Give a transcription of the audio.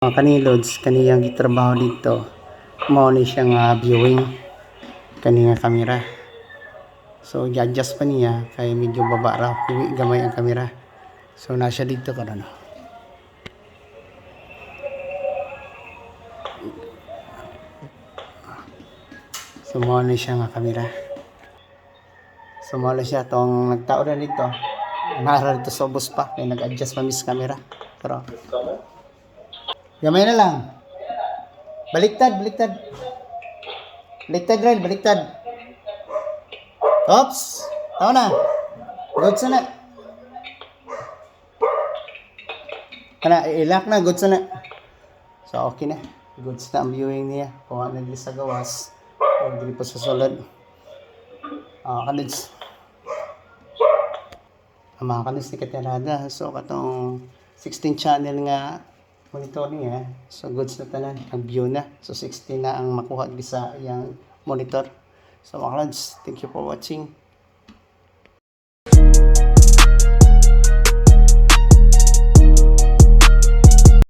Kanilods, kaniyang gitrabaho dito. Mao ni siya nga viewing kaniyang kamera. So i-adjust pa niya kay medyo baba ra, gamay ang kamera. So na siya dito karon. So mao ni siya nga kamera. So mao na siya tong nagtao na dito. Nara dito sa ubos pa kay nag-adjust pa mis kamera. Pero gamay na lang. Baliktad. Baliktad. Oops! Tao na. Goods na. Ilak na. Goods na. So, okay na. Goods na ang viewing niya. Kuha na din sa gawas. O, dili po sa sulod. Kanids. Ang mga kanids ni Katerada. So, katong 16 channel nga monitor niya. So, goods na tanan. Ang view na. So, 16 na ang makuha sa iyang monitor. So mga lods, thank you for watching.